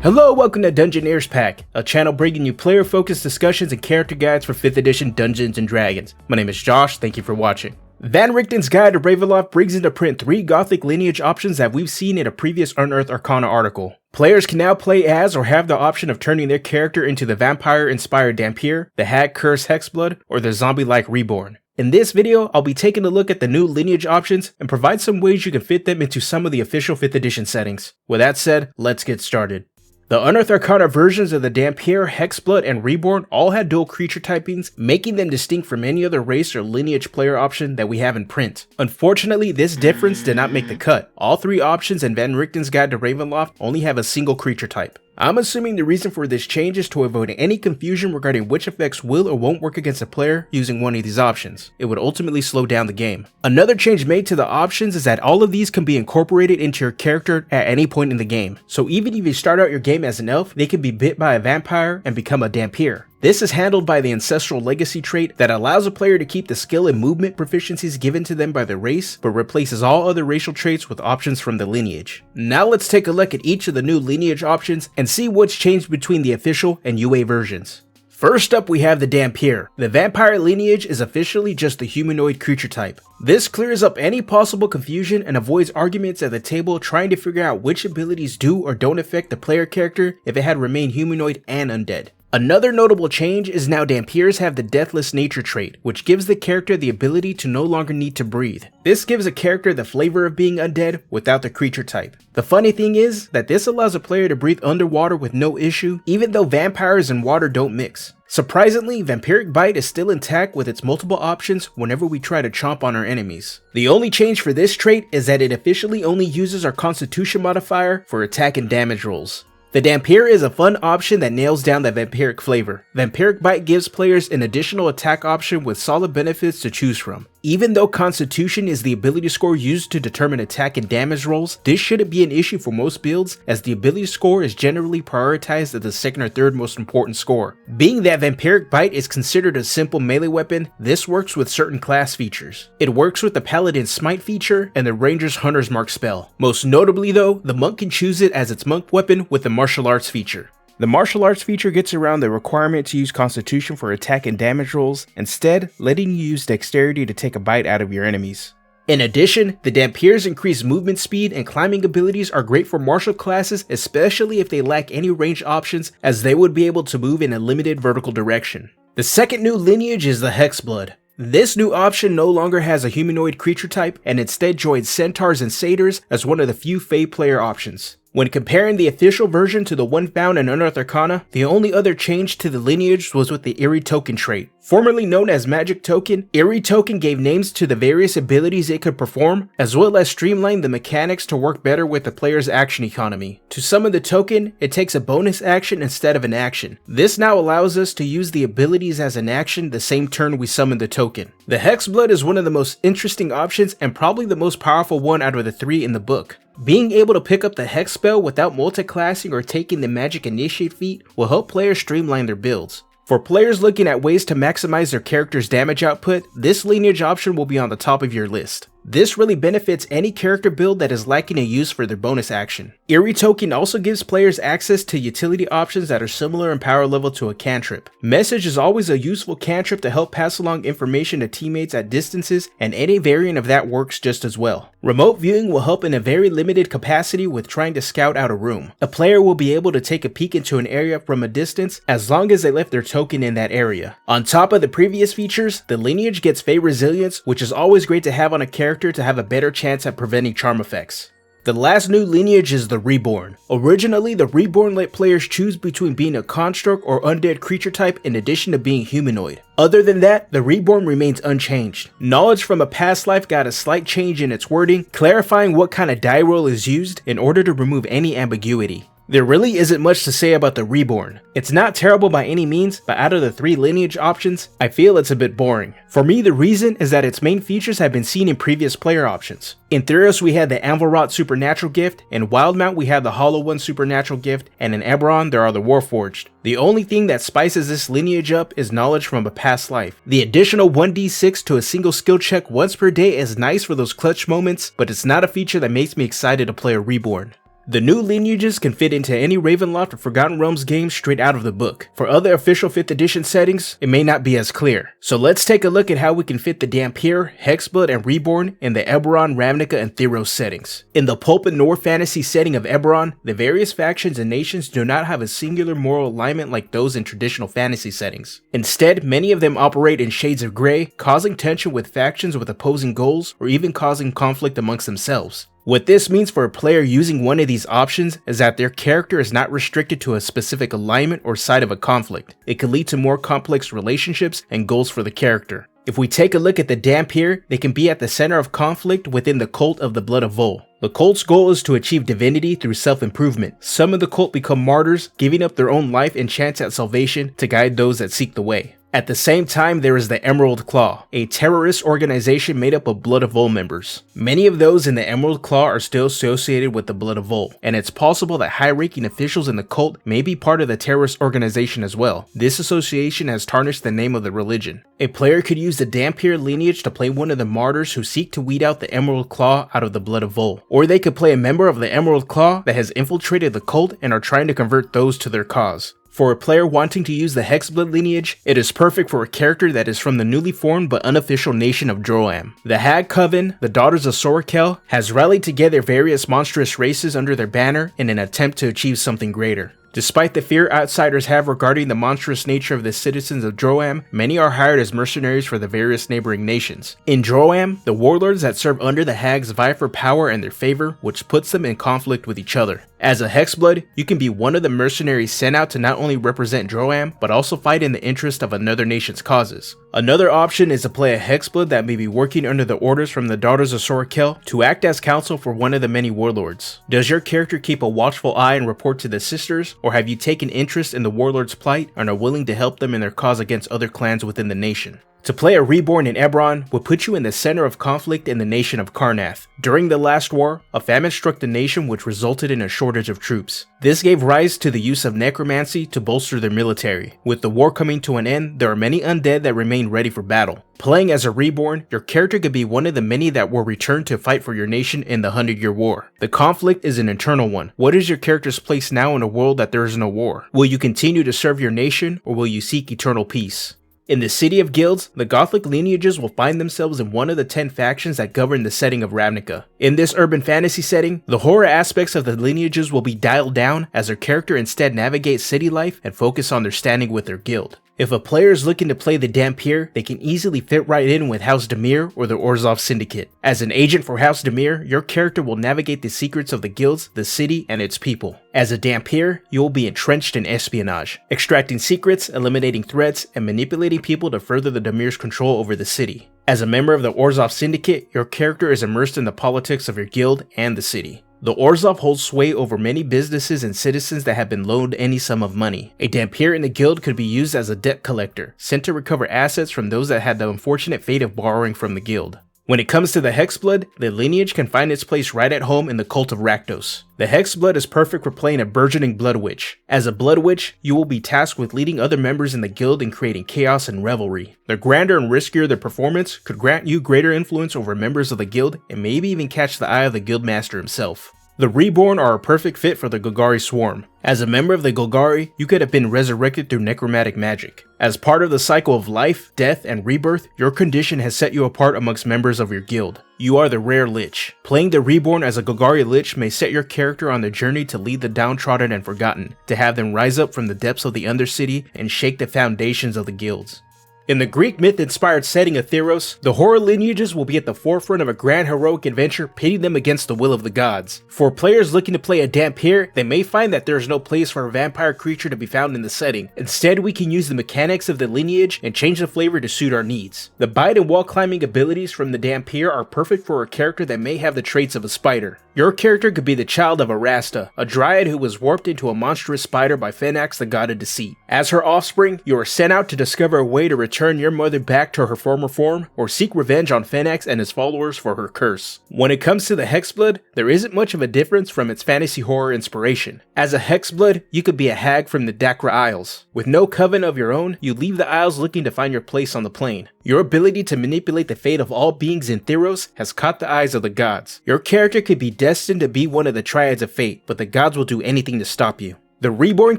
Hello, welcome to Dungeoneers Pack, a channel bringing you player-focused discussions and character guides for 5th edition Dungeons & Dragons. My name is Josh, thank you for watching. Van Richten's Guide to Ravenloft brings into print 3 Gothic lineage options that we've seen in a previous Unearthed Arcana article. Players can now play as or have the option of turning their character into the vampire-inspired Dhampir, the hag-cursed Hexblood, or the zombie-like Reborn. In this video, I'll be taking a look at the new lineage options and provide some ways you can fit them into some of the official 5th edition settings. With that said, let's get started. The Unearthed Arcana versions of the Dhampir, Hexblood, and Reborn all had dual creature typings, making them distinct from any other race or lineage player option that we have in print. Unfortunately, this difference did not make the cut. All 3 options in Van Richten's Guide to Ravenloft only have a single creature type. I'm assuming the reason for this change is to avoid any confusion regarding which effects will or won't work against a player using one of these options. It would ultimately slow down the game. Another change made to the options is that all of these can be incorporated into your character at any point in the game. So even if you start out your game as an elf, they can be bit by a vampire and become a Dhampir. This is handled by the Ancestral Legacy trait that allows a player to keep the skill and movement proficiencies given to them by their race, but replaces all other racial traits with options from the lineage. Now let's take a look at each of the new lineage options and see what's changed between the official and UA versions. First up, we have the Dhampir. The vampire lineage is officially just the humanoid creature type. This clears up any possible confusion and avoids arguments at the table trying to figure out which abilities do or don't affect the player character if it had remained humanoid and undead. Another notable change is now Dhampirs have the Deathless Nature trait, which gives the character the ability to no longer need to breathe. This gives a character the flavor of being undead without the creature type. The funny thing is that this allows a player to breathe underwater with no issue, even though vampires and water don't mix. Surprisingly, Vampiric Bite is still intact with its multiple options whenever we try to chomp on our enemies. The only change for this trait is that it officially only uses our Constitution modifier for attack and damage rolls. The Dhampir is a fun option that nails down the vampiric flavor. Vampiric Bite gives players an additional attack option with solid benefits to choose from. Even though Constitution is the ability score used to determine attack and damage rolls, this shouldn't be an issue for most builds, as the ability score is generally prioritized as the second or third most important score. Being that Vampiric Bite is considered a simple melee weapon, this works with certain class features. It works with the Paladin's Smite feature and the Ranger's Hunter's Mark spell. Most notably though, the Monk can choose it as its monk weapon with the Martial Arts feature. The Martial Arts feature gets around the requirement to use Constitution for attack and damage rolls, instead letting you use Dexterity to take a bite out of your enemies. In addition, the Dhampir's increased movement speed and climbing abilities are great for martial classes, especially if they lack any range options, as they would be able to move in a limited vertical direction. The second new lineage is the Hexblood. This new option no longer has a humanoid creature type and instead joins centaurs and satyrs as one of the few Fey player options. When comparing the official version to the one found in Unearthed Arcana, the only other change to the lineage was with the Eerie Token trait. Formerly known as Magic Token, Eerie Token gave names to the various abilities it could perform, as well as streamlined the mechanics to work better with the player's action economy. To summon the token, it takes a bonus action instead of an action. This now allows us to use the abilities as an action the same turn we summon the token. The Hexblood is one of the most interesting options and probably the most powerful one out of the 3 in the book. Being able to pick up the Hex spell without multiclassing or taking the Magic Initiate feat will help players streamline their builds. For players looking at ways to maximize their character's damage output, this lineage option will be on the top of your list. This really benefits any character build that is lacking a use for their bonus action. Eerie Token also gives players access to utility options that are similar in power level to a cantrip. Message is always a useful cantrip to help pass along information to teammates at distances, and any variant of that works just as well. Remote viewing will help in a very limited capacity with trying to scout out a room. A player will be able to take a peek into an area from a distance as long as they left their token in that area. On top of the previous features, the lineage gets Fey Resilience, which is always great to have on a character to have a better chance at preventing charm effects. The last new lineage is the Reborn. Originally, the Reborn let players choose between being a construct or undead creature type in addition to being humanoid. Other than that, the Reborn remains unchanged. Knowledge from a past life got a slight change in its wording, clarifying what kind of die roll is used in order to remove any ambiguity. There really isn't much to say about the Reborn. It's not terrible by any means, but out of the 3 lineage options, I feel it's a bit boring. For me, the reason is that its main features have been seen in previous player options. In Theros we had the Anvilrot Supernatural Gift, in Wildmount we had the Hollow One Supernatural Gift, and in Eberron there are the Warforged. The only thing that spices this lineage up is knowledge from a past life. The additional 1d6 to a single skill check once per day is nice for those clutch moments, but it's not a feature that makes me excited to play a Reborn. The new lineages can fit into any Ravenloft or Forgotten Realms game straight out of the book. For other official 5th edition settings, it may not be as clear. So let's take a look at how we can fit the Dhampir, Hexblood, and Reborn in the Eberron, Ravnica, and Theros settings. In the pulp and noir fantasy setting of Eberron, the various factions and nations do not have a singular moral alignment like those in traditional fantasy settings. Instead, many of them operate in shades of grey, causing tension with factions with opposing goals, or even causing conflict amongst themselves. What this means for a player using one of these options is that their character is not restricted to a specific alignment or side of a conflict. It could lead to more complex relationships and goals for the character. If we take a look at the Dhampir, they can be at the center of conflict within the cult of the Blood of Vol. The cult's goal is to achieve divinity through self-improvement. Some of the cult become martyrs, giving up their own life and chance at salvation to guide those that seek the way. At the same time, there is the Emerald Claw, a terrorist organization made up of Blood of Vol members. Many of those in the Emerald Claw are still associated with the Blood of Vol, and it's possible that high-ranking officials in the cult may be part of the terrorist organization as well. This association has tarnished the name of the religion. A player could use the Dhampir lineage to play one of the martyrs who seek to weed out the Emerald Claw out of the Blood of Vol, or they could play a member of the Emerald Claw that has infiltrated the cult and are trying to convert those to their cause. For a player wanting to use the Hexblood lineage, it is perfect for a character that is from the newly formed but unofficial nation of Droam. The Hag Coven, the Daughters of Sorakel, has rallied together various monstrous races under their banner in an attempt to achieve something greater. Despite the fear outsiders have regarding the monstrous nature of the citizens of Droam, many are hired as mercenaries for the various neighboring nations. In Droam, the warlords that serve under the Hags vie for power and their favor, which puts them in conflict with each other. As a Hexblood, you can be one of the mercenaries sent out to not only represent Droam, but also fight in the interest of another nation's causes. Another option is to play a Hexblood that may be working under the orders from the Daughters of Sorakel to act as counsel for one of the many warlords. Does your character keep a watchful eye and report to the sisters, or have you taken interest in the warlord's plight and are willing to help them in their cause against other clans within the nation? To play a Reborn in Eberron would put you in the center of conflict in the nation of Karnath. During the last war, a famine struck the nation which resulted in a shortage of troops. This gave rise to the use of necromancy to bolster their military. With the war coming to an end, there are many undead that remain ready for battle. Playing as a Reborn, your character could be one of the many that will return to fight for your nation in the 100-Year War. The conflict is an internal one. What is your character's place now in a world that there is no war? Will you continue to serve your nation, or will you seek eternal peace? In the City of Guilds, the Gothic lineages will find themselves in one of the 10 factions that govern the setting of Ravnica. In this urban fantasy setting, the horror aspects of the lineages will be dialed down as their character instead navigates city life and focus on their standing with their guild. If a player is looking to play the Dhampir, they can easily fit right in with House Dhampir or the Orzhov Syndicate. As an agent for House Dhampir, your character will navigate the secrets of the guilds, the city, and its people. As a Dhampir, you will be entrenched in espionage, extracting secrets, eliminating threats, and manipulating people to further the Dhampir's control over the city. As a member of the Orzhov Syndicate, your character is immersed in the politics of your guild and the city. The Orzhov holds sway over many businesses and citizens that have been loaned any sum of money. A Dhampir in the guild could be used as a debt collector, sent to recover assets from those that had the unfortunate fate of borrowing from the guild. When it comes to the Hexblood, the lineage can find its place right at home in the cult of Rakdos. The Hexblood is perfect for playing a burgeoning Blood Witch. As a Blood Witch, you will be tasked with leading other members in the guild in creating chaos and revelry. The grander and riskier their performance could grant you greater influence over members of the guild and maybe even catch the eye of the guildmaster himself. The Reborn are a perfect fit for the Golgari Swarm. As a member of the Golgari, you could have been resurrected through necromantic magic. As part of the cycle of life, death, and rebirth, your condition has set you apart amongst members of your guild. You are the rare Lich. Playing the Reborn as a Golgari Lich may set your character on the journey to lead the downtrodden and forgotten, to have them rise up from the depths of the Undercity and shake the foundations of the guilds. In the Greek myth-inspired setting of Theros, the horror lineages will be at the forefront of a grand heroic adventure pitting them against the will of the gods. For players looking to play a Dhampir, they may find that there is no place for a vampire creature to be found in the setting. Instead, we can use the mechanics of the lineage and change the flavor to suit our needs. The bite and wall climbing abilities from the Dhampir are perfect for a character that may have the traits of a spider. Your character could be the child of Arasta, a dryad who was warped into a monstrous spider by Fenax, the god of deceit. As her offspring, you are sent out to discover a way to return your mother back to her former form, or seek revenge on Fenax and his followers for her curse. When it comes to the Hexblood, there isn't much of a difference from its fantasy horror inspiration. As a Hexblood, you could be a hag from the Dakra Isles. With no coven of your own, you leave the Isles looking to find your place on the plane. Your ability to manipulate the fate of all beings in Theros has caught the eyes of the gods. Your character could be destined to be one of the triads of fate, but the gods will do anything to stop you. The Reborn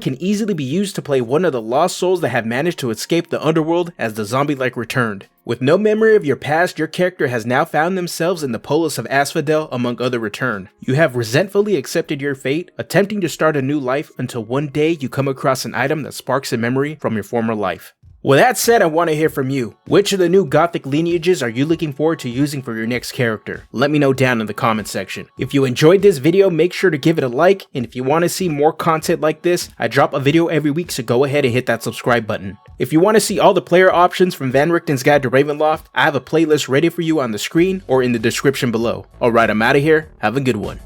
can easily be used to play one of the lost souls that have managed to escape the underworld as the zombie-like returned. With no memory of your past, your character has now found themselves in the polis of Asphodel among other return. You have resentfully accepted your fate, attempting to start a new life until one day you come across an item that sparks a memory from your former life. With that said, I want to hear from you. Which of the new Gothic lineages are you looking forward to using for your next character? Let me know down in the comment section. If you enjoyed this video, make sure to give it a like, and if you want to see more content like this, I drop a video every week, so go ahead and hit that subscribe button. If you want to see all the player options from Van Richten's Guide to Ravenloft, I have a playlist ready for you on the screen or in the description below. Alright, I'm out of here. Have a good one.